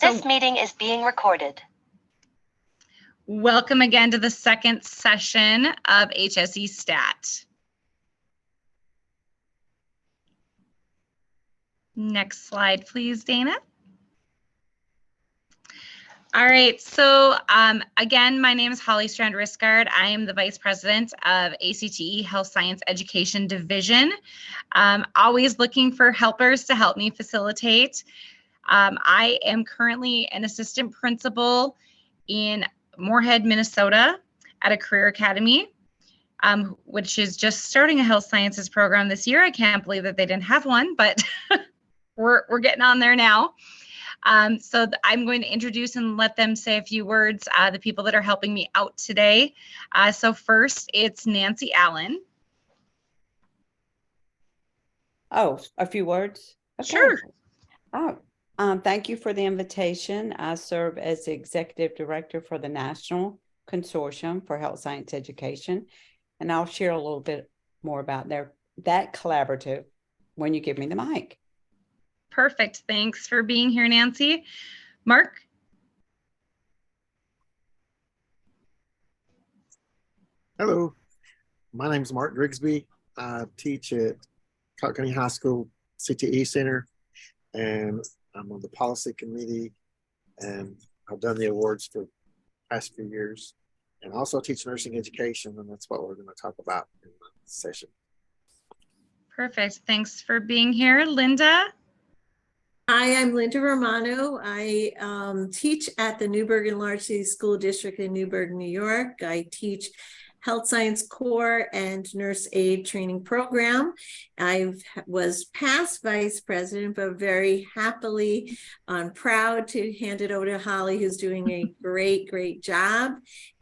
This meeting is being recorded. Welcome again to the second session of HSE STAT. Next slide, please, Dana. All right, so again, my name is Holly Strand-Riscard. I am the Vice President of ACTE Health Science Education Division. Always looking for helpers to help me facilitate. I am currently an assistant principal in Moorhead, Minnesota at a career academy, which is just starting a health sciences program this year. I can't believe that they didn't have one, but we're getting on there now. So I'm going to introduce and let them say a few words, the people that are helping me out today. So first, it's Nancy Allen. Oh, a few words? Okay. Sure. Thank you for the invitation. I serve as the Executive Director for the National Consortium for Health Science Education, and I'll share a little bit more about that collaborative when you give me the mic. Perfect. Thanks for being here, Nancy. Mark? Hello, my name is Mark Grigsby. I teach at Clark County High School CTE Center, and I'm on the policy committee, and I've done the awards for the past few years, and also teach nursing education, and that's what we're going to talk about in the session. Perfect. Thanks for being here. Linda? Hi, I'm Linda Romano. I teach at the Newburgh and Large City School District in Newburgh, New York. I teach Health Science Core and Nurse Aid Training Program. I was past Vice President, but very happily proud to hand it over to Holly, who's doing a great job.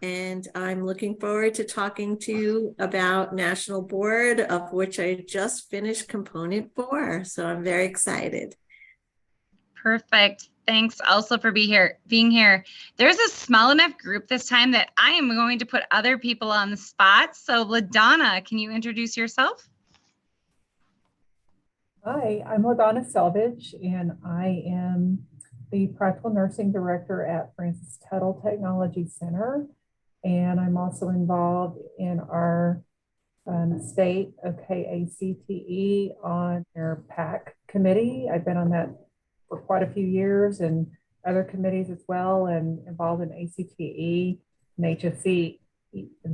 And I'm looking forward to talking to you about National Board, of which I just finished Component 4. So I'm very excited. Perfect. Thanks also for being here. There's a small enough group this time that I am going to put other people on the spot. So LaDonna, can you introduce yourself? Hi, I'm LaDonna Selvage, and I am the Practical Nursing Director at Francis Tuttle Technology Center. And I'm also involved in our state of KACTE on their PAC committee. I've been on that for quite a few years, and other committees as well, and involved in ACTE and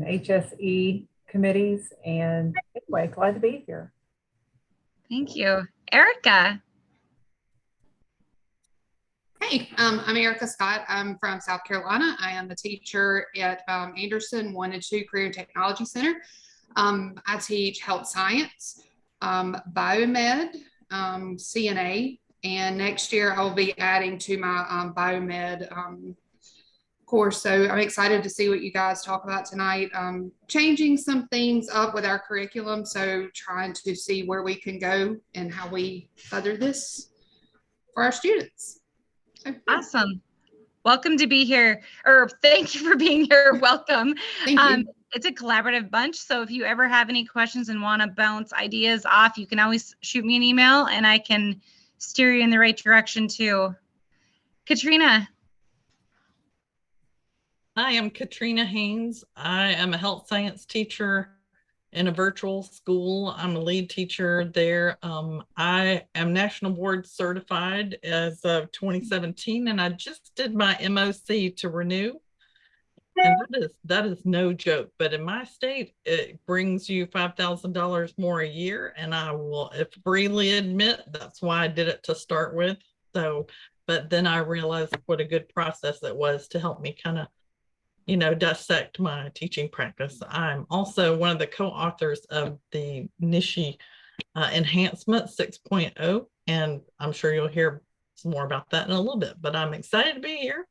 HSE committees. And anyway, glad to be here. Thank you. Erica. Hey, I'm Erica Scott. I'm from South Carolina. I am a teacher at Anderson 1 and 2 Career Technology Center. I teach health science, biomed, CNA, and next year I'll be adding to my biomed course. So I'm excited to see what you guys talk about tonight. Changing some things up with our curriculum. So trying to see where we can go and how we further this for our students. So, yeah. Awesome. Welcome to be here, or thank you for being here. Welcome. Thank you. It's a collaborative bunch. So if you ever have any questions and want to bounce ideas off, you can always shoot me an email and I can steer you in the right direction too. Katrina. Hi, I'm Katrina Haynes. I am a health science teacher in a virtual school. I'm a lead teacher there. I am National Board certified as of 2017, and I just did my MOC to renew. And that is no joke, but in my state, it brings you $5,000 more a year, and I will freely admit that's why I did it to start with. So, but then I realized what a good process it was to help me kind of, dissect my teaching practice. I'm also one of the co-authors of the NCHSE Enhancement 6.0, and I'm sure you'll hear some more about that in a little bit, but I'm excited to be here.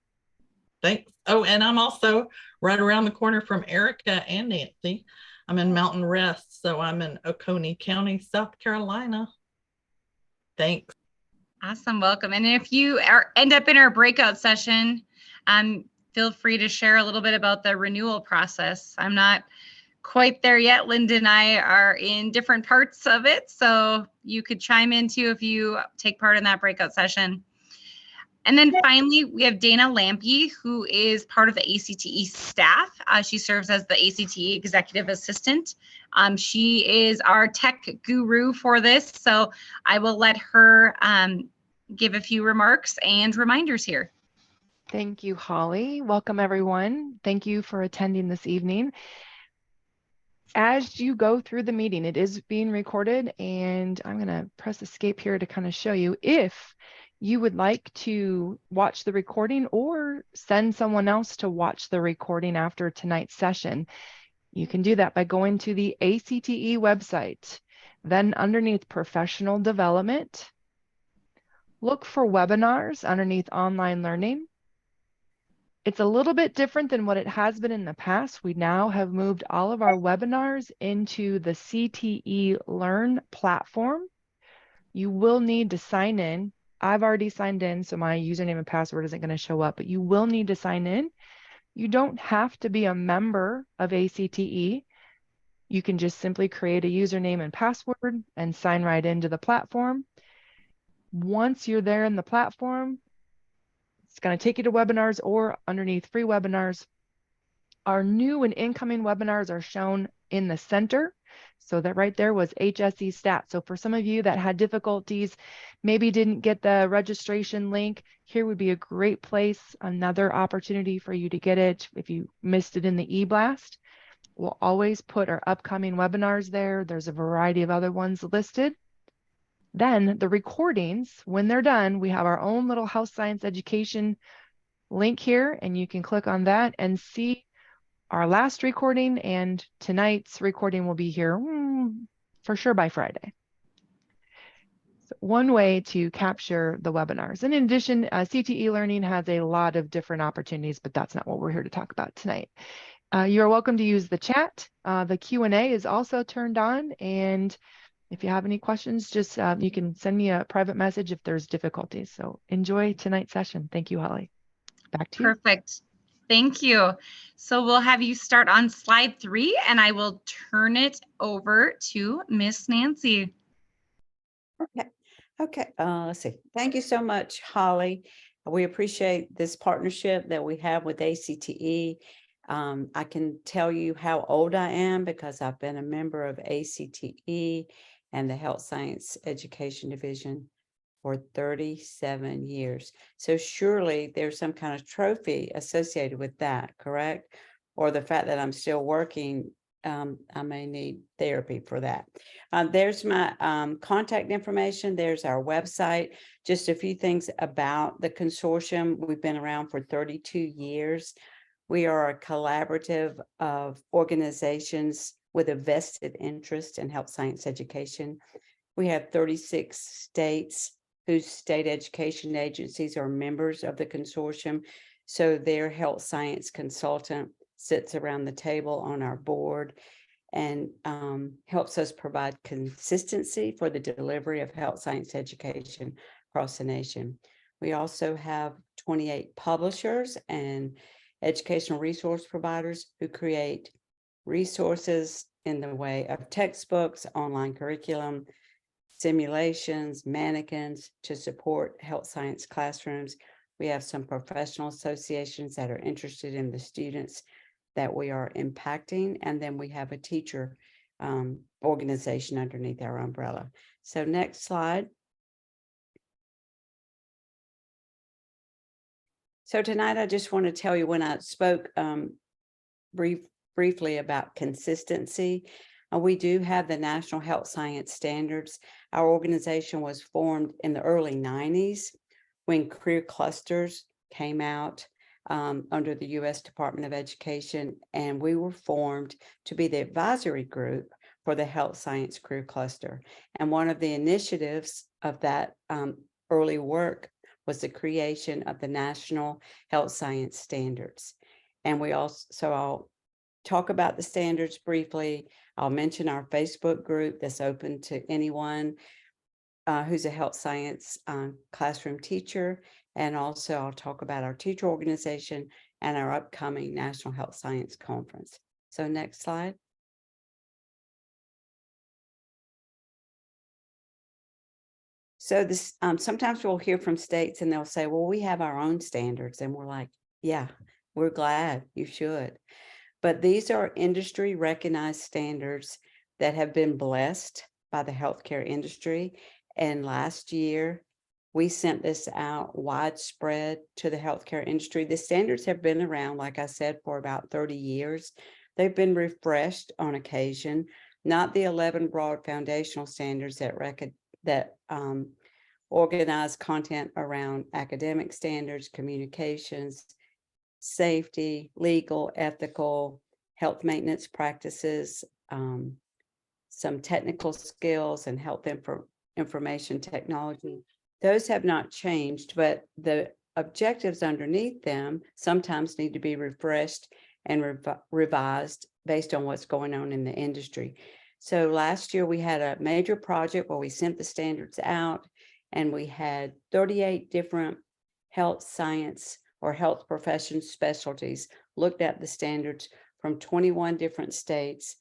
Thanks. Oh, and I'm also right around the corner from Erica and Nancy. I'm in Mountain Rest, so I'm in Oconee County, South Carolina. Thanks. Awesome. Welcome. And if you end up in our breakout session, feel free to share a little bit about the renewal process. I'm not quite there yet. Linda and I are in different parts of it, so you could chime in too if you take part in that breakout session. And then finally, we have Dana Lampy, who is part of the ACTE staff. She serves as the ACTE Executive Assistant. She is our tech guru for this, so I will let her give a few remarks and reminders here. Thank you, Holly. Welcome, everyone. Thank you for attending this evening. As you go through the meeting, it is being recorded, and I'm going to press escape here to kind of show you if you would like to watch the recording or send someone else to watch the recording after tonight's session. You can do that by going to the ACTE website, then underneath professional development, look for webinars underneath online learning. It's a little bit different than what it has been in the past. We now have moved all of our webinars into the CTE Learn platform. You will need to sign in. I've already signed in, so my username and password isn't going to show up, but you will need to sign in. You don't have to be a member of ACTE. You can just simply create a username and password and sign right into the platform. Once you're there in the platform, it's going to take you to webinars or underneath free webinars. Our new and incoming webinars are shown in the center. So that right there was HSE STAT. So for some of you that had difficulties, maybe didn't get the registration link, here would be a great place, another opportunity for you to get it if you missed it in the e-blast. We'll always put our upcoming webinars there. There's a variety of other ones listed. Then the recordings, when they're done, we have our own little health science education link here, and you can click on that and see our last recording, and tonight's recording will be here for sure by Friday. So one way to capture the webinars. And in addition, CTE Learning has a lot of different opportunities, but that's not what we're here to talk about tonight. You're welcome to use the chat. The Q&A is also turned on, and if you have any questions, just you can send me a private message if there's difficulties. So enjoy tonight's session. Thank you, Holly. Back to you. Perfect. Thank you. So we'll have you start on slide 3, and I will turn it over to Miss Nancy. Okay. Let's see. Thank you so much, Holly. We appreciate this partnership that we have with ACTE. I can tell you how old I am because I've been a member of ACTE and the Health Science Education Division for 37 years. So surely there's some kind of trophy associated with that, correct? Or the fact that I'm still working, I may need therapy for that. There's my contact information. There's our website. Just a few things about the consortium. We've been around for 32 years. We are a collaborative of organizations with a vested interest in health science education. We have 36 states whose state education agencies are members of the consortium. So their health science consultant sits around the table on our board and helps us provide consistency for the delivery of health science education across the nation. We also have 28 publishers and educational resource providers who create resources in the way of textbooks, online curriculum, simulations, mannequins to support health science classrooms. We have some professional associations that are interested in the students that we are impacting. And then we have a teacher organization underneath our umbrella. So next slide. So tonight, I just want to tell you when I spoke briefly about consistency, we do have the National Health Science Standards. Our organization was formed in the early 90s when career clusters came out under the U.S. Department of Education, and we were formed to be the advisory group for the Health Science Career Cluster. And one of the initiatives of that early work was the creation of the National Health Science Standards. And we also, I'll talk about the standards briefly. I'll mention our Facebook group that's open to anyone who's a health science classroom teacher. And also I'll talk about our teacher organization and our upcoming National Health Science Conference. So next slide. So this, sometimes we'll hear from states and they'll say, well, we have our own standards. And we're like, yeah, we're glad, you should. But these are industry recognized standards that have been blessed by the healthcare industry. And last year, we sent this out widespread to the healthcare industry. The standards have been around, like I said, for about 30 years. They've been refreshed on occasion, not the 11 broad foundational standards that organize content around academic standards, communications, safety, legal, ethical, health maintenance practices, some technical skills and health information technology. Those have not changed, but the objectives underneath them sometimes need to be refreshed and revised based on what's going on in the industry. So last year we had a major project where we sent the standards out, and we had 38 different health science or health profession specialties looked at the standards from 21 different states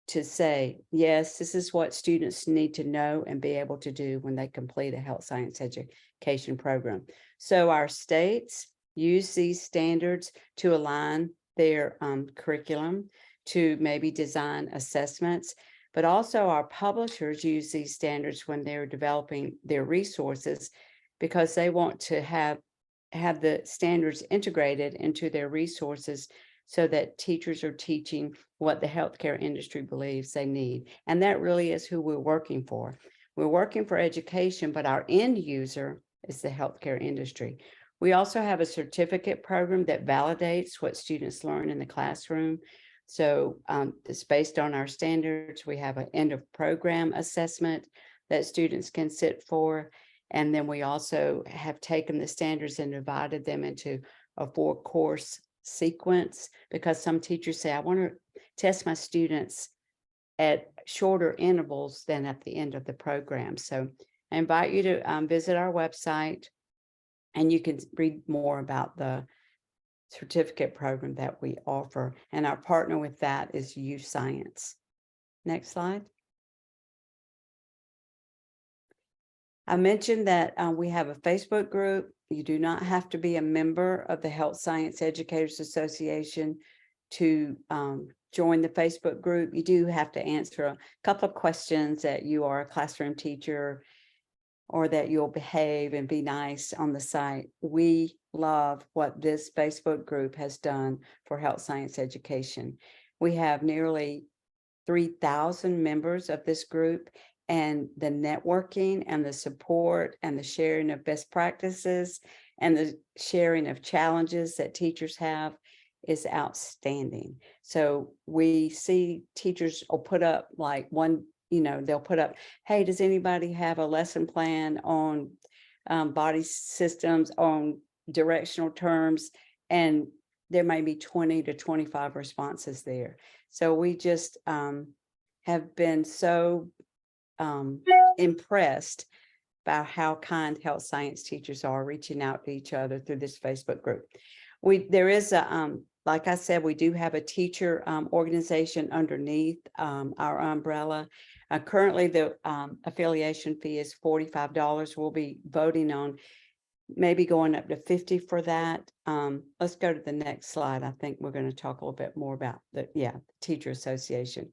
to say, yes, this is what students need to know and be able to do when they complete a health science education program. So our states use these standards to align their curriculum, to maybe design assessments, but also our publishers use these standards when they're developing their resources, because they want to have the standards integrated into their resources so that teachers are teaching what the healthcare industry believes they need. And that really is who we're working for. We're working for education, but our end user is the healthcare industry. We also have a certificate program that validates what students learn in the classroom. So it's based on our standards. We have an end of program assessment that students can sit for. And then we also have taken the standards and divided them into a 4-course sequence, because some teachers say, I want to test my students at shorter intervals than at the end of the program. So I invite you to visit our website, and you can read more about the certificate program that we offer. And our partner with that is U Science. Next slide. I mentioned that we have a Facebook group. You do not have to be a member of the Health Science Educators Association to join the Facebook group. You do have to answer a couple of questions, that you are a classroom teacher or that you'll behave and be nice on the site. We love what this Facebook group has done for health science education. We have nearly 3,000 members of this group, and the networking and the support and the sharing of best practices and the sharing of challenges that teachers have is outstanding. So we see teachers will put up like one, they'll put up, hey, does anybody have a lesson plan on body systems, on directional terms? And there may be 20 to 25 responses there. So we just have been so impressed by how kind health science teachers are reaching out to each other through this Facebook group. There is a, like I said, we do have a teacher organization underneath our umbrella. Currently, the affiliation fee is $45. We'll be voting on maybe going up to $50 for that. Let's go to the next slide. I think we're going to talk a little bit more about the teacher association.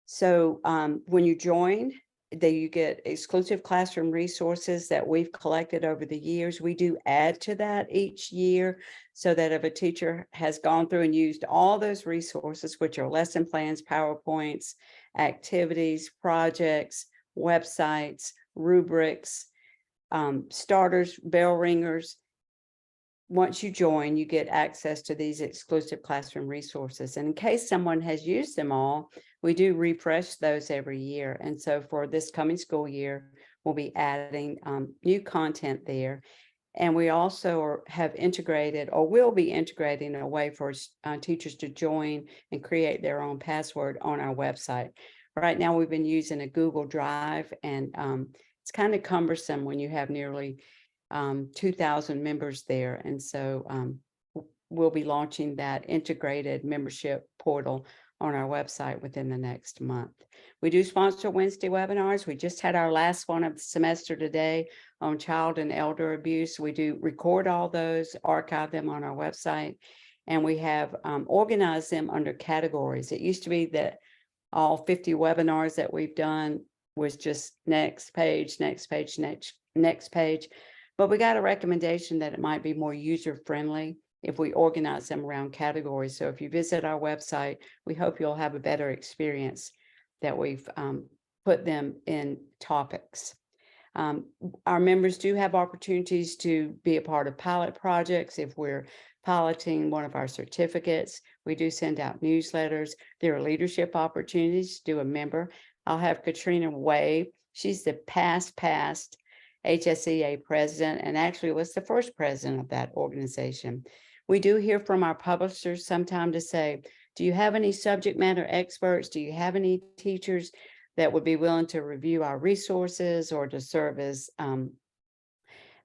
So when you join, you get exclusive classroom resources that we've collected over the years. We do add to that each year, so that if a teacher has gone through and used all those resources, which are lesson plans, PowerPoints, activities, projects, websites, rubrics, starters, bell ringers, once you join, you get access to these exclusive classroom resources. And in case someone has used them all, we do refresh those every year. And so for this coming school year, we'll be adding new content there. And we also have integrated, or will be integrating, a way for teachers to join and create their own password on our website. Right now, we've been using a Google Drive, and it's kind of cumbersome when you have nearly 2,000 members there. And so we'll be launching that integrated membership portal on our website within the next month. We do sponsor Wednesday webinars. We just had our last one of the semester today on child and elder abuse. We do record all those, archive them on our website, and we have organized them under categories. It used to be that all 50 webinars that we've done was just next page, next page, next page. But we got a recommendation that it might be more user-friendly if we organize them around categories. So if you visit our website, we hope you'll have a better experience that we've put them in topics. Our members do have opportunities to be a part of pilot projects. If we're piloting one of our certificates, we do send out newsletters. There are leadership opportunities to do a member. I'll have Katrina wave. She's the past HSEA president, and actually was the first president of that organization. We do hear from our publishers sometime to say, do you have any subject matter experts? Do you have any teachers that would be willing to review our resources or to serve as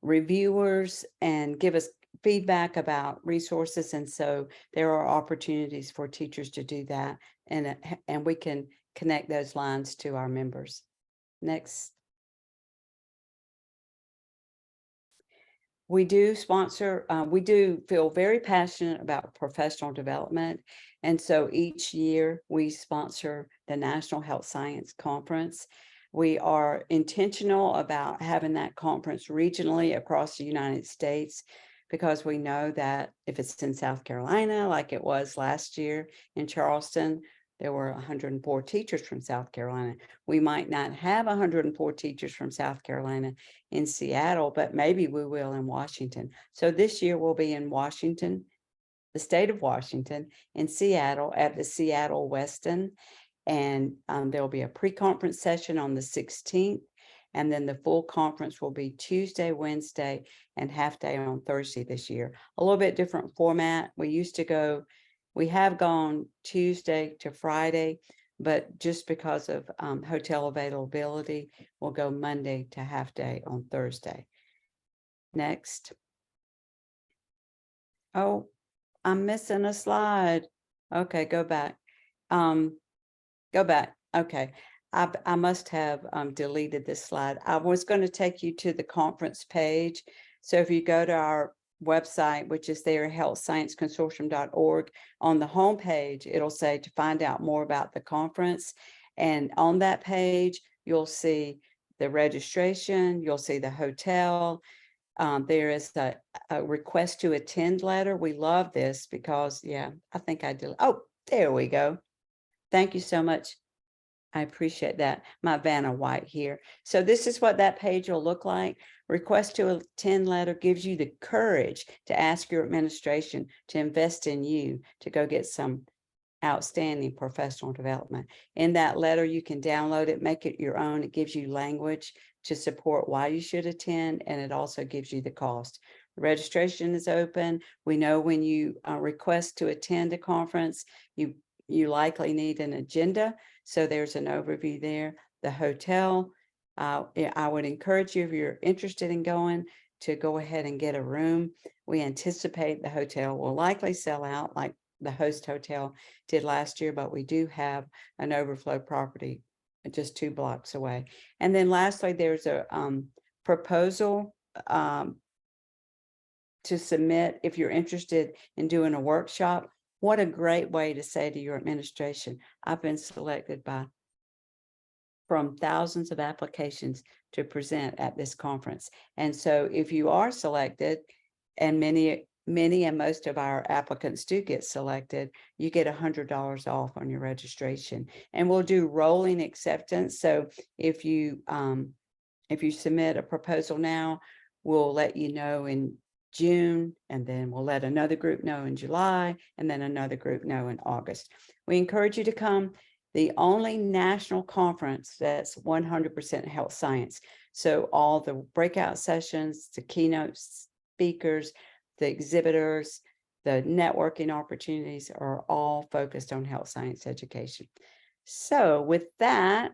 reviewers and give us feedback about resources? And so there are opportunities for teachers to do that, and we can connect those lines to our members. Next. We do sponsor, we do feel very passionate about professional development. And so each year we sponsor the National Health Science Conference. We are intentional about having that conference regionally across the United States, because we know that if it's in South Carolina, like it was last year in Charleston, there were 104 teachers from South Carolina. We might not have 104 teachers from South Carolina in Seattle, but maybe we will in Washington. So this year we'll be in Washington, the state of Washington, in Seattle at the Seattle Westin. And there'll be a pre-conference session on the 16th. And then the full conference will be Tuesday, Wednesday, and half day on Thursday this year. A little bit different format. We have gone Tuesday to Friday, but just because of hotel availability, we'll go Monday to half day on Thursday. Next. Oh, I'm missing a slide. Okay, go back. Go back. Okay. I must have deleted this slide. I was going to take you to the conference page. So if you go to our website, which is there, healthscienceconsortium.org, on the home page, it'll say to find out more about the conference. And on that page, you'll see the registration, you'll see the hotel. There is a request to attend letter. We love this because, yeah, I think I did. Oh, there we go. Thank you so much. I appreciate that. My Vanna White here. So this is what that page will look like. Request to attend letter gives you the courage to ask your administration to invest in you to go get some outstanding professional development. In that letter, you can download it, make it your own. It gives you language to support why you should attend, and it also gives you the cost. The registration is open. We know when you request to attend a conference, you likely need an agenda. So there's an overview there. The hotel, I would encourage you, if you're interested in going, to go ahead and get a room. We anticipate the hotel will likely sell out like the host hotel did last year, but we do have an overflow property just 2 blocks away. And then lastly, there's a proposal to submit if you're interested in doing a workshop. What a great way to say to your administration, I've been selected from thousands of applications to present at this conference. And so if you are selected, and many and most of our applicants do get selected, you get $100 off on your registration. And we'll do rolling acceptance. So if you submit a proposal now, we'll let you know in June, and then we'll let another group know in July, and then another group know in August. We encourage you to come. The only national conference that's 100% health science. So all the breakout sessions, the keynote speakers, the exhibitors, the networking opportunities are all focused on health science education. So with that,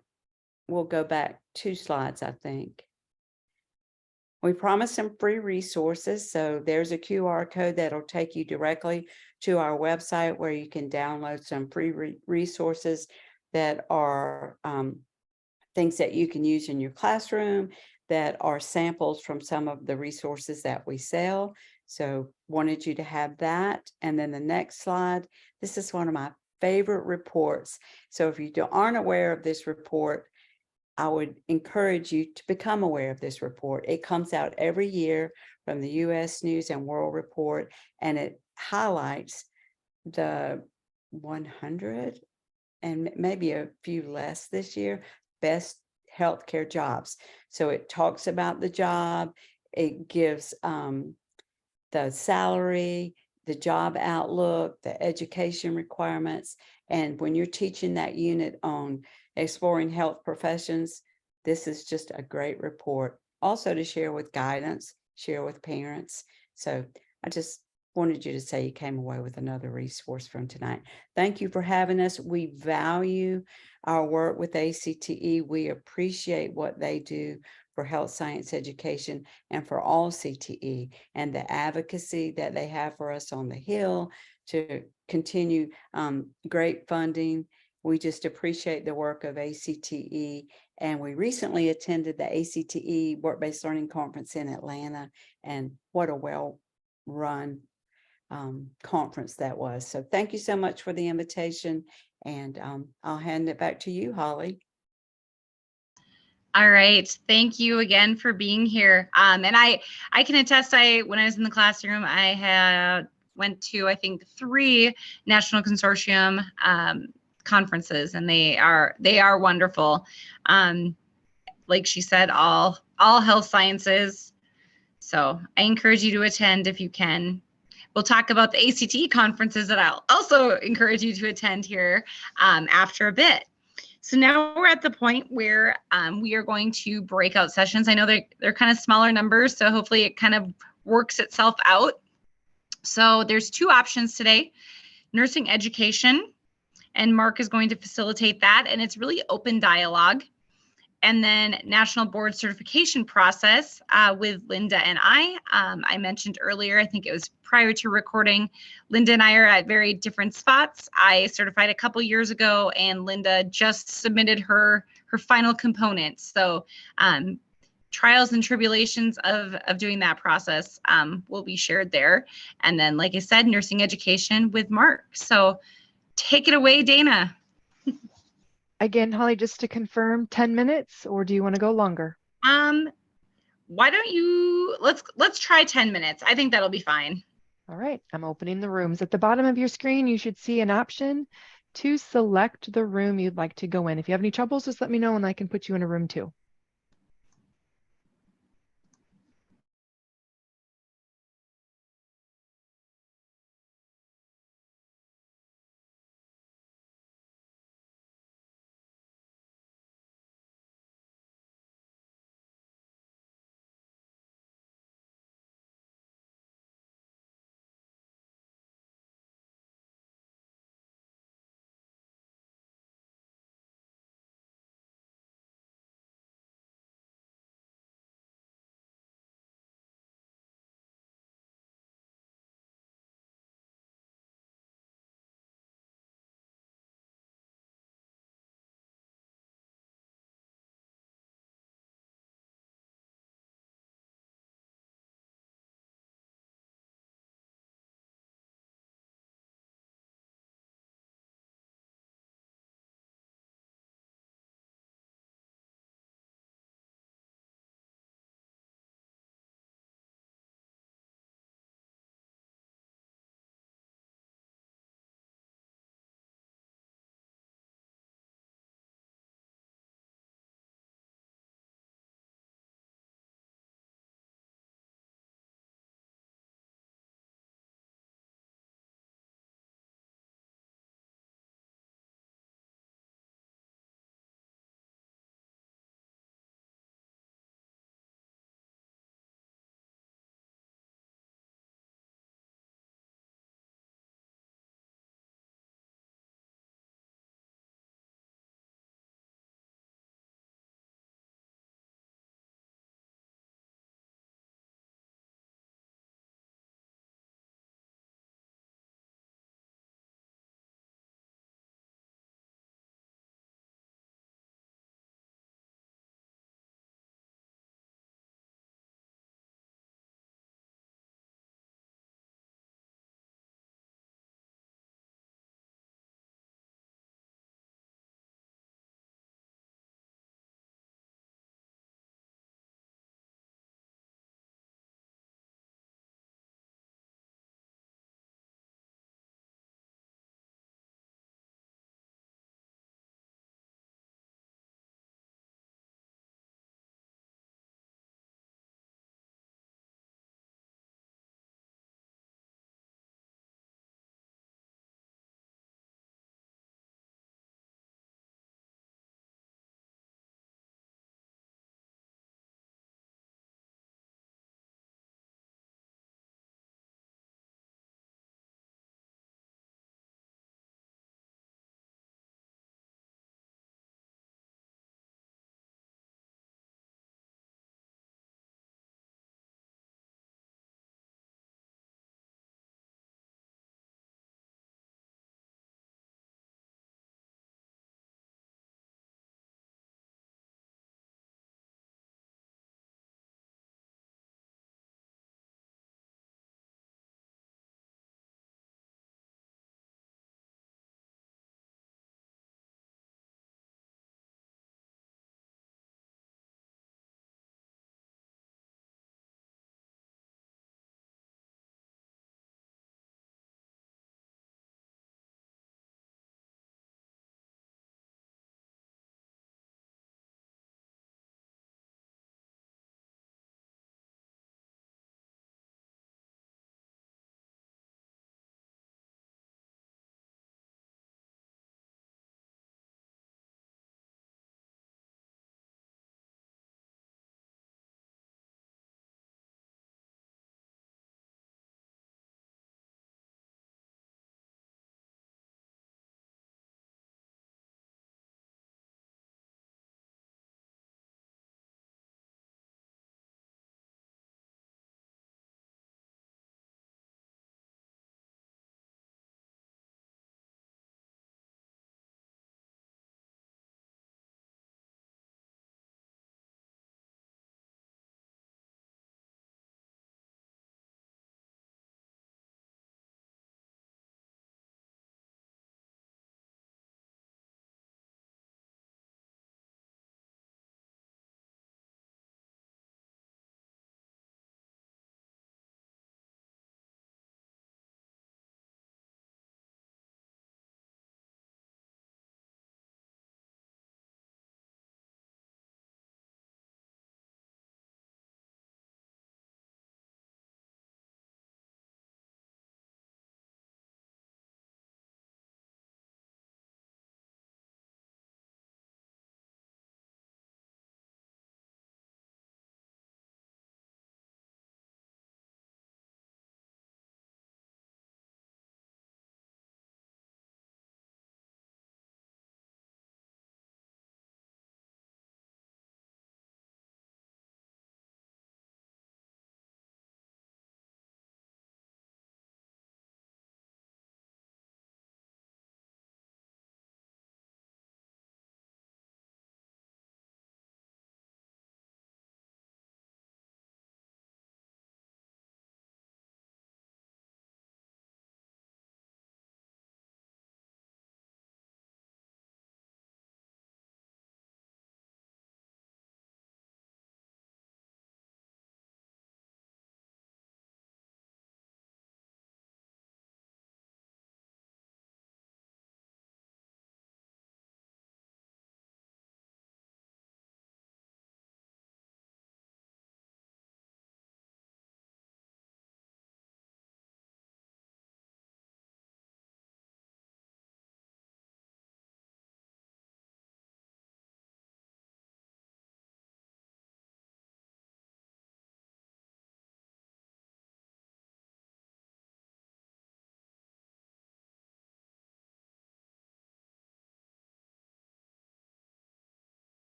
we'll go back 2 slides, I think. We promise some free resources. So there's a QR code that'll take you directly to our website where you can download some free resources that are things that you can use in your classroom, that are samples from some of the resources that we sell. So wanted you to have that. And then the next slide, this is one of my favorite reports. So if you aren't aware of this report, I would encourage you to become aware of this report. It comes out every year from the U.S. News and World Report, and it highlights the 100 and maybe a few less this year, best healthcare jobs. So it talks about the job, it gives the salary, the job outlook, the education requirements. And when you're teaching that unit on exploring health professions, this is just a great report. Also to share with guidance, share with parents. So I just wanted you to say you came away with another resource from tonight. Thank you for having us. We value our work with ACTE. We appreciate what they do for health science education and for all CTE, and the advocacy that they have for us on the Hill to continue great funding. We just appreciate the work of ACTE. And we recently attended the ACTE Work-Based Learning Conference in Atlanta, and what a well-run conference that was. So thank you so much for the invitation, and I'll hand it back to you, Holly. All right. Thank you again for being here. And I can attest, when I was in the classroom, I went to, I think, 3 National Consortium conferences, and they are wonderful. Like she said, all health sciences. So I encourage you to attend if you can. We'll talk about the ACTE conferences that I'll also encourage you to attend here after a bit. So now we're at the point where we are going to breakout sessions. I know they're kind of smaller numbers, so hopefully it kind of works itself out. So there's 2 options today: nursing education, and Mark is going to facilitate that, and it's really open dialogue. And then national board certification process with Linda and I mentioned earlier, I think it was prior to recording, Linda and I are at very different spots. I certified a couple years ago, and Linda just submitted her final components. So trials and tribulations of doing that process will be shared there. And then, like I said, nursing education with Mark. So take it away, Dana. Again, Holly, just to confirm, 10 minutes, or do you want to go longer? Why don't you, let's try 10 minutes. I think that'll be fine. All right, I'm opening the rooms. At the bottom of your screen, you should see an option to select the room you'd like to go in. If you have any troubles, just let me know and I can put you in a room too.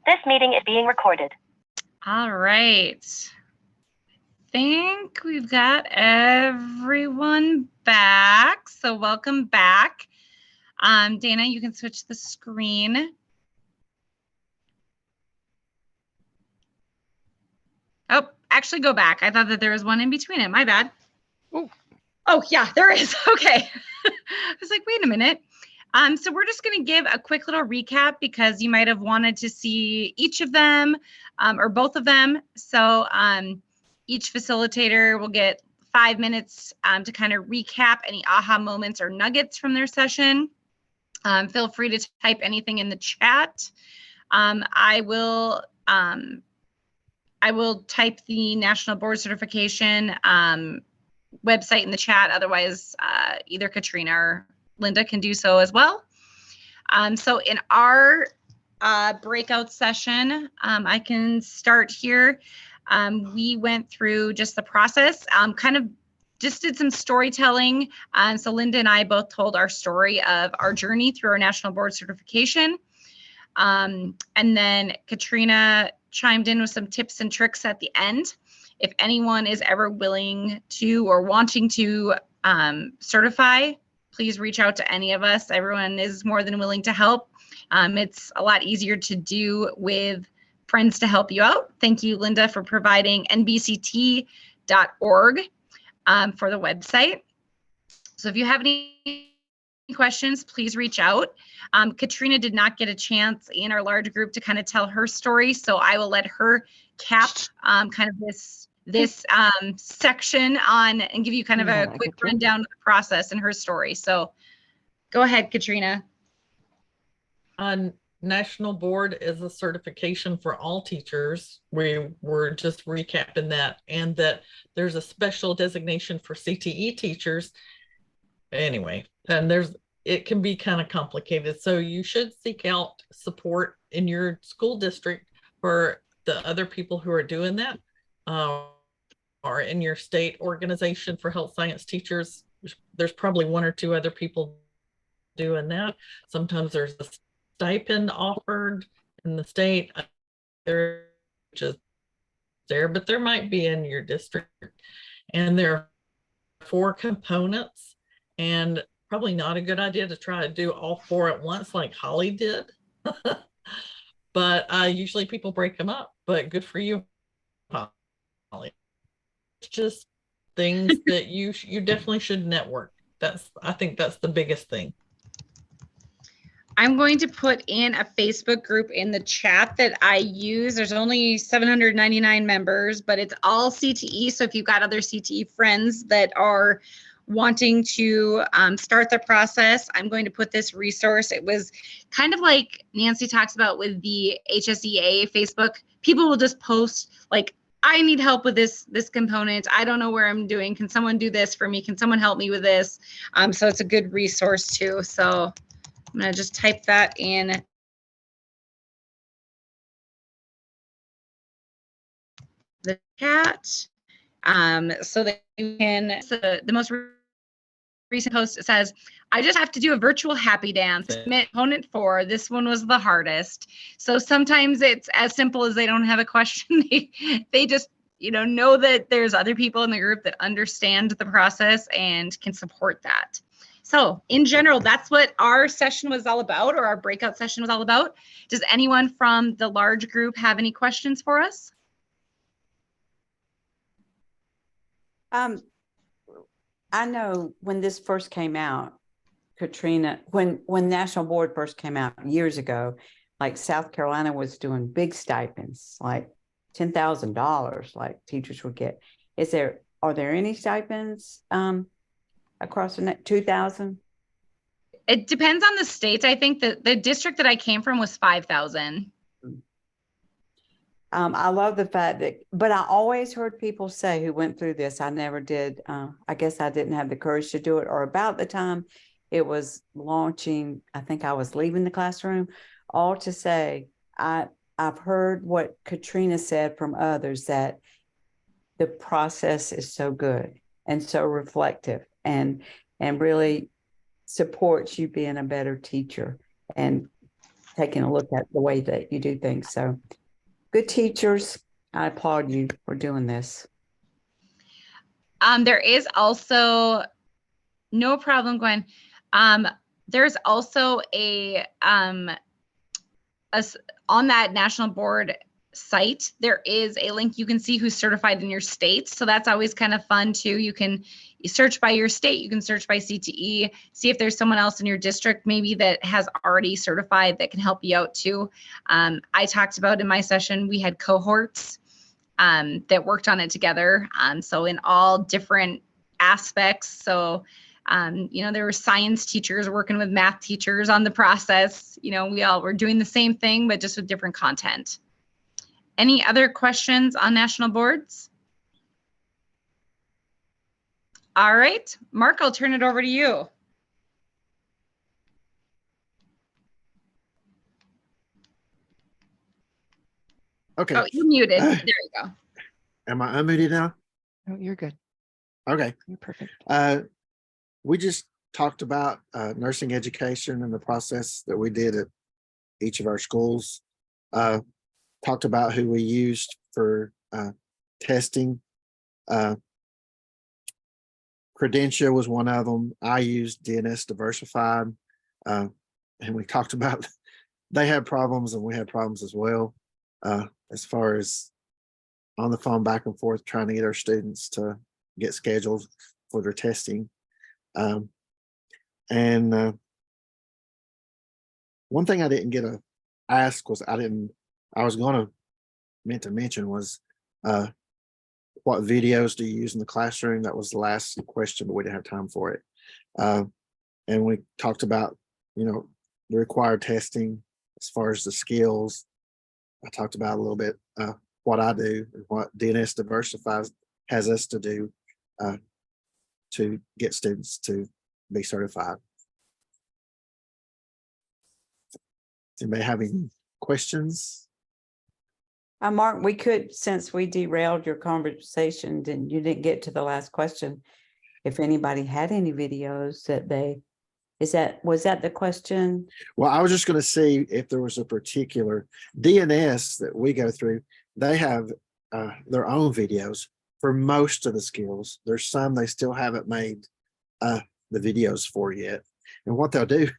This meeting is being recorded. All right. Think we've got everyone back. So welcome back. Dana, you can switch the screen. Oh, actually go back. I thought that there was one in between it. My bad. Oh. Oh, yeah, there is. Okay. I was like, wait a minute. So we're just going to give a quick little recap because you might have wanted to see each of them or both of them. So each facilitator will get 5 minutes to kind of recap any aha moments or nuggets from their session. Feel free to type anything in the chat. I will type the National Board Certification website in the chat. Otherwise, either Katrina or Linda can do so as well. So in our breakout session, I can start here. We went through just the process, kind of just did some storytelling. So Linda and I both told our story of our journey through our National Board Certification. And then Katrina chimed in with some tips and tricks at the end. If anyone is ever willing to or wanting to certify, please reach out to any of us. Everyone is more than willing to help. It's a lot easier to do with friends to help you out. Thank you, Linda, for providing NBCT.org for the website. So if you have any questions, please reach out. Katrina did not get a chance in our large group to kind of tell her story, so I will let her cap kind of this section on and give you kind of a quick rundown of the process and her story. So go ahead, Katrina. National Board is a certification for all teachers. We were just recapping that, and that there's a special designation for CTE teachers. Anyway, and it can be kind of complicated. So you should seek out support in your school district for the other people who are doing that. Or in your state organization for health science teachers, there's probably one or two other people doing that. Sometimes there's a stipend offered in the state. They're just there, but there might be in your district. And there are 4 components, and probably not a good idea to try to do all 4 at once like Holly did. But usually people break them up, but good for you, Holly. It's just things that you definitely should network. I think that's the biggest thing. I'm going to put in a Facebook group in the chat that I use. There's only 799 members, but it's all CTE. So if you've got other CTE friends that are wanting to start the process, I'm going to put this resource. It was kind of like Nancy talks about with the HSEA Facebook. People will just post like, I need help with this component. I don't know where I'm doing. Can someone do this for me? Can someone help me with this? So it's a good resource too. So I'm going to just type that in the chat so that you can, so the most recent post says, I just have to do a virtual happy dance. Component 4, this one was the hardest. So sometimes it's as simple as they don't have a question. They just, know that there's other people in the group that understand the process and can support that. So in general, that's what our session was all about, or our breakout session was all about. Does anyone from the large group have any questions for us? I know when this first came out, Katrina, when National Board first came out years ago, like South Carolina was doing big stipends, like $10,000, like teachers would get. Are there any stipends across the net? 2,000? It depends on the states. I think that the district that I came from was 5,000. I love the fact that, but I always heard people say who went through this, I never did. I guess I didn't have the courage to do it, or about the time it was launching, I think I was leaving the classroom, all to say, I've heard what Katrina said from others, that the process is so good and so reflective and really supports you being a better teacher. And taking a look at the way that you do things. So good teachers, I applaud you for doing this. There is also, no problem, Gwen. There's also on that national board site, there is a link. You can see who's certified in your state. So that's always kind of fun too. You search by your state, you can search by CTE, see if there's someone else in your district maybe that has already certified that can help you out too. I talked about in my session, we had cohorts that worked on it together. So in all different aspects. So there were science teachers working with math teachers on the process. We all were doing the same thing, but just with different content. Any other questions on national boards? All right, Mark, I'll turn it over to you. Okay. Oh, you're muted. There you go. Am I unmuted now? Oh, you're good. Okay. You're perfect. We just talked about nursing education and the process that we did at each of our schools. Talked about who we used for testing. Credentia was one of them. I used DNS Diversified. And we talked about they had problems and we had problems as well, as far as on the phone back and forth trying to get our students to get scheduled for their testing. One thing I didn't get to ask was I was meant to mention was what videos do you use in the classroom? That was the last question, but we didn't have time for it. And we talked about, the required testing as far as the skills. I talked about a little bit what I do and what DNS Diversifies has us to do to get students to be certified. Does anybody have any questions? Mark, we could, since we derailed your conversation and you didn't get to the last question, if anybody had any videos that was that the question? Well, I was just going to see if there was a particular DNS that we go through. They have their own videos for most of the skills. There's some they still haven't made the videos for yet. And what they'll do,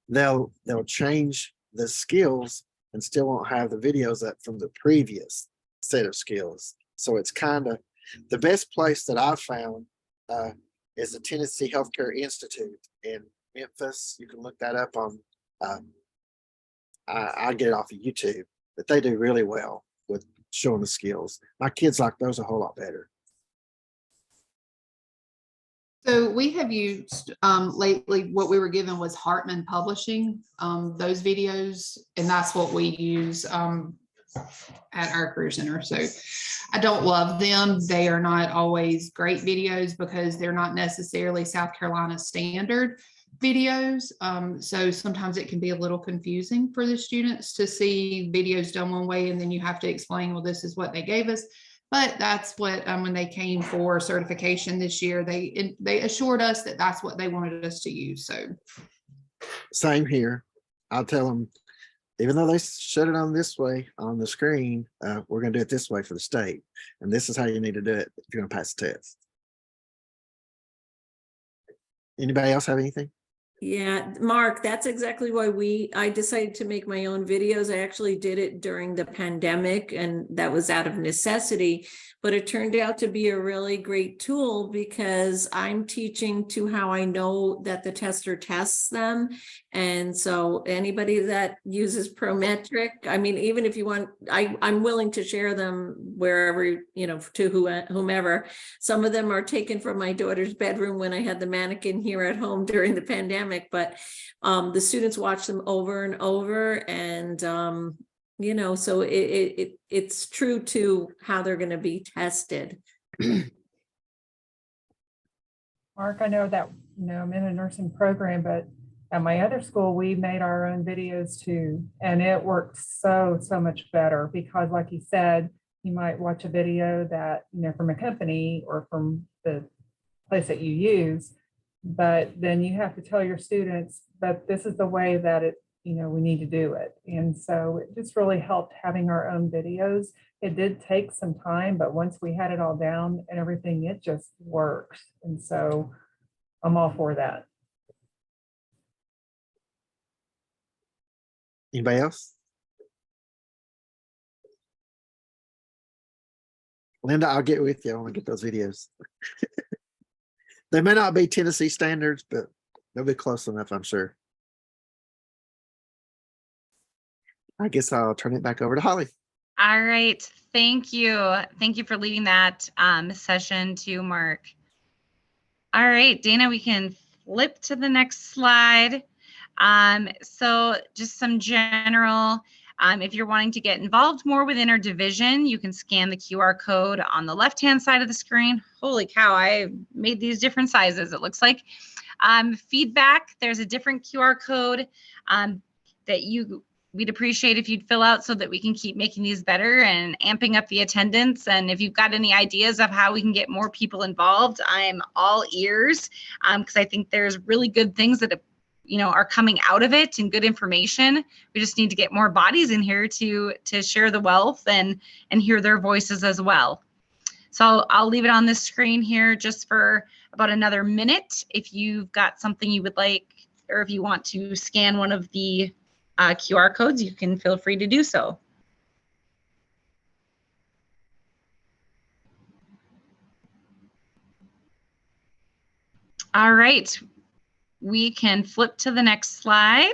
they'll change the skills and still won't have the videos up from the previous set of skills. So it's kind of the best place that I've found is the Tennessee Healthcare Institute in Memphis. You can look that up on, I get it off of YouTube, but they do really well with showing the skills. My kids like those a whole lot better. So we have used lately, what we were given was Hartman Publishing, those videos, and that's what we use at our career center. So I don't love them. They are not always great videos because they're not necessarily South Carolina standard videos. So sometimes it can be a little confusing for the students to see videos done one way, and then you have to explain, well, this is what they gave us. But that's what, when they came for certification this year, they assured us that that's what they wanted us to use. So same here. I'll tell them, even though they shut it on this way on the screen, we're going to do it this way for the state. And this is how you need to do it if you're going to pass the test. Anybody else have anything? Yeah, Mark, that's exactly why I decided to make my own videos. I actually did it during the pandemic, and that was out of necessity, but it turned out to be a really great tool because I'm teaching to how I know that the tester tests them. And so anybody that uses Prometric, I mean, even if you want, I'm willing to share them wherever, to whomever. Some of them are taken from my daughter's bedroom when I had the mannequin here at home during the pandemic, but the students watch them over and over, and so it's true to how they're going to be tested. Mark, I know that, I'm in a nursing program, but at my other school, we made our own videos too. And it worked so much better because, like you said, you might watch a video that, from a company or from the place that you use, but then you have to tell your students that this is the way that it, we need to do it. And so it just really helped having our own videos. It did take some time, but once we had it all down and everything, it just works. And so I'm all for that. Anybody else? Linda, I'll get with you. I want to get those videos. They may not be Tennessee standards, but they'll be close enough, I'm sure. I guess I'll turn it back over to Holly. All right. Thank you. Thank you for leading that session too, Mark. All right, Dana, we can flip to the next slide. So just some general, if you're wanting to get involved more within our division, you can scan the QR code on the left-hand side of the screen. Holy cow, I made these different sizes, it looks like. Feedback, there's a different QR code that we'd appreciate if you'd fill out so that we can keep making these better and amping up the attendance. And if you've got any ideas of how we can get more people involved, I'm all ears, because I think there's really good things that are coming out of it and good information. We just need to get more bodies in here to share the wealth and hear their voices as well. So I'll leave it on this screen here just for about another minute. If you've got something you would like, or if you want to scan one of the QR codes, you can feel free to do so. All right, we can flip to the next slide.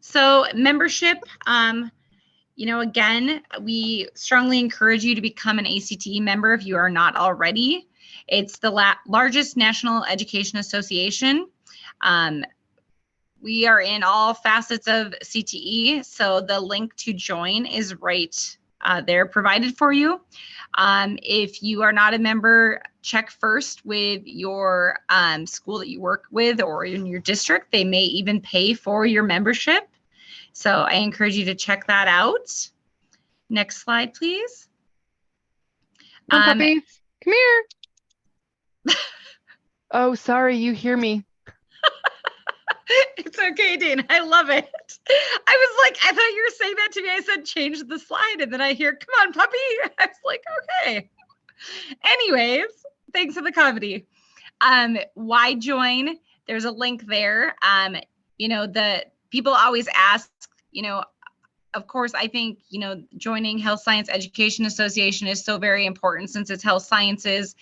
So membership, again, we strongly encourage you to become an ACTE member if you are not already. It's the largest national education association. We are in all facets of CTE, so the link to join is right there provided for you. If you are not a member, check first with your school that you work with or in your district. They may even pay for your membership. So I encourage you to check that out. Next slide, please. Come puppies, come here. Oh, sorry, you hear me. It's okay, Dana. I love it. I was like, I thought you were saying that to me. I said, change the slide. And then I hear, come on, puppy. I was like, okay. Anyways, thanks for the comedy. Why join? There's a link there. The people always ask, of course, I think, joining Health Science Education Association is so very important since it's health sciences.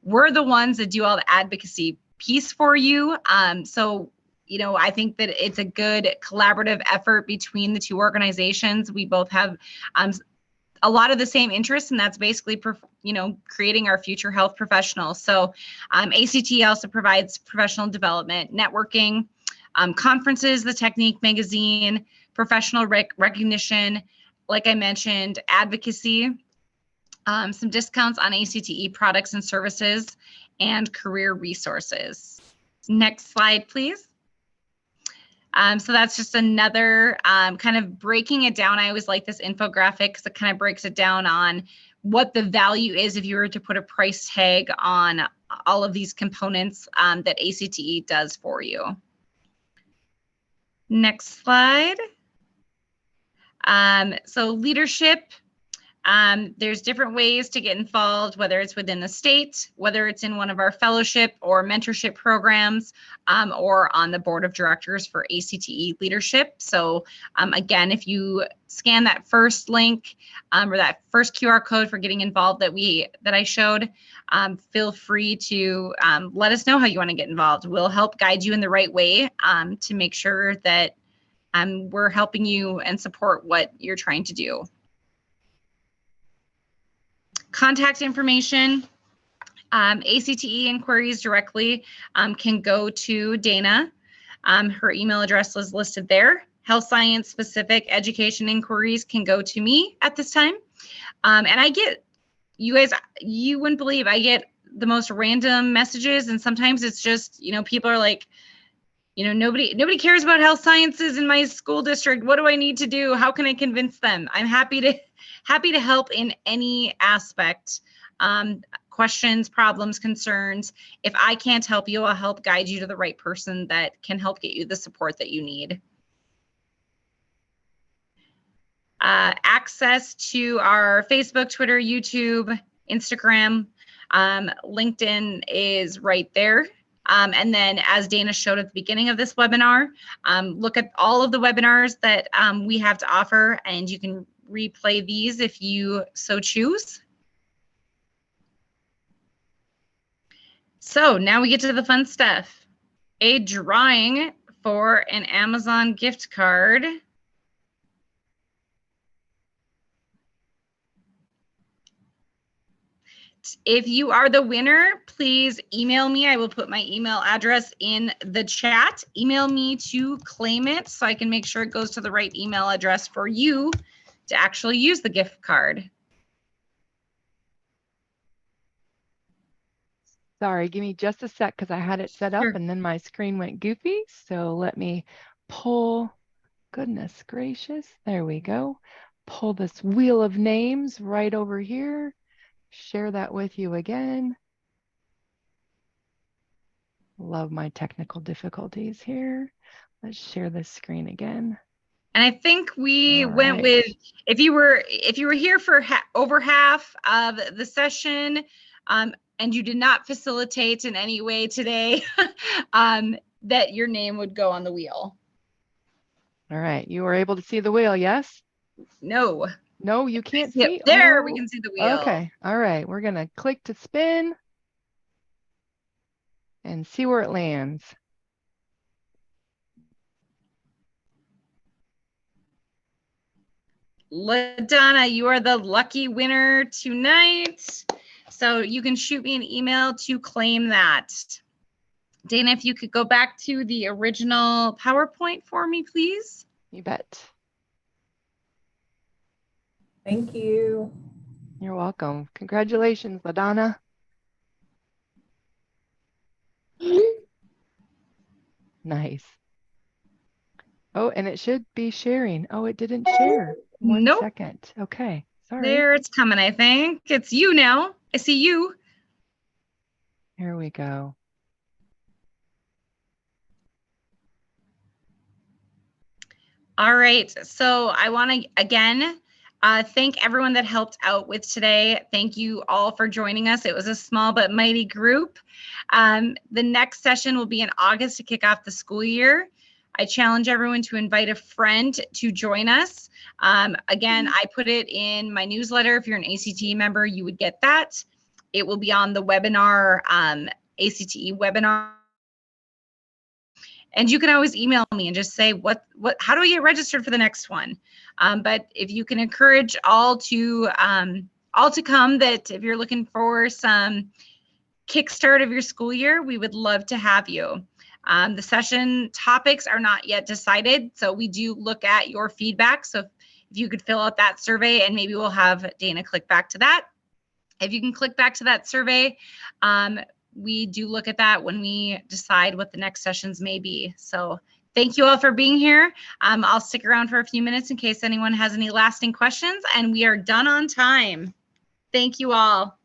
We're the ones that do all the advocacy piece for you. I think that it's a good collaborative effort between the two organizations. We both have a lot of the same interests, and that's basically, creating our future health professionals. So ACT also provides professional development, networking, conferences, the Technique magazine, professional recognition, like I mentioned, advocacy, some discounts on ACTE products and services, and career resources. Next slide, please. So that's just another kind of breaking it down. I always like this infographic because it kind of breaks it down on what the value is if you were to put a price tag on all of these components that ACTE does for you. Next slide. So leadership. There's different ways to get involved, whether it's within the state, whether it's in one of our fellowship or mentorship programs, or on the board of directors for ACTE leadership. So again, if you scan that first link or that first QR code for getting involved that I showed, feel free to let us know how you want to get involved. We'll help guide you in the right way to make sure that we're helping you and support what you're trying to do. Contact information, ACTE inquiries directly can go to Dana. Her email address is listed there. Health science specific education inquiries can go to me at this time. And I get, you guys, you wouldn't believe, I get the most random messages, and sometimes it's just, people are like, nobody cares about health sciences in my school district. What do I need to do? How can I convince them? I'm happy to help in any aspect questions, problems, concerns. If I can't help you, I'll help guide you to the right person that can help get you the support that you need. Access to our Facebook, Twitter, YouTube, Instagram, LinkedIn is right there. And then as Dana showed at the beginning of this webinar, look at all of the webinars that we have to offer, and you can replay these if you so choose. So now we get to the fun stuff. A drawing for an Amazon gift card. If you are the winner, please email me. I will put my email address in the chat. Email me to claim it so I can make sure it goes to the right email address for you to actually use the gift card. Sorry, give me just a sec because I had it set up and then my screen went goofy. So let me pull, goodness gracious, there we go. Pull this wheel of names right over here. Share that with you again. Love my technical difficulties here. Let's share this screen again. And I think we went with, if you were here for over half of the session, and you did not facilitate in any way today, that your name would go on the wheel. All right, you were able to see the wheel, yes? No. No, you can't see? There, oh, we can see the wheel. Okay, all right, we're gonna click to spin and see where it lands. LaDonna, you are the lucky winner tonight. So you can shoot me an email to claim that. Dana, if you could go back to the original PowerPoint for me, please. You bet. Thank you. You're welcome. Congratulations, LaDonna. Nice. Oh, and it should be sharing. Oh, it didn't share. One Nope. second. Okay, sorry. There, it's coming, I think. It's you now. I see you. Here we go. All right, so I want to, again, thank everyone that helped out with today. Thank you all for joining us. It was a small but mighty group. The next session will be in August to kick off the school year. I challenge everyone to invite a friend to join us. Again, I put it in my newsletter. If you're an ACT member, you would get that. It will be on the webinar, ACTE webinar. And you can always email me and just say, how do I get registered for the next one? But if you can encourage all to come, that if you're looking for some kickstart of your school year, we would love to have you. The session topics are not yet decided, so we do look at your feedback. So if you could fill out that survey, and maybe we'll have Dana click back to that. If you can click back to that survey, we do look at that when we decide what the next sessions may be. So thank you all for being here. I'll stick around for a few minutes in case anyone has any lasting questions, and we are done on time. Thank you all.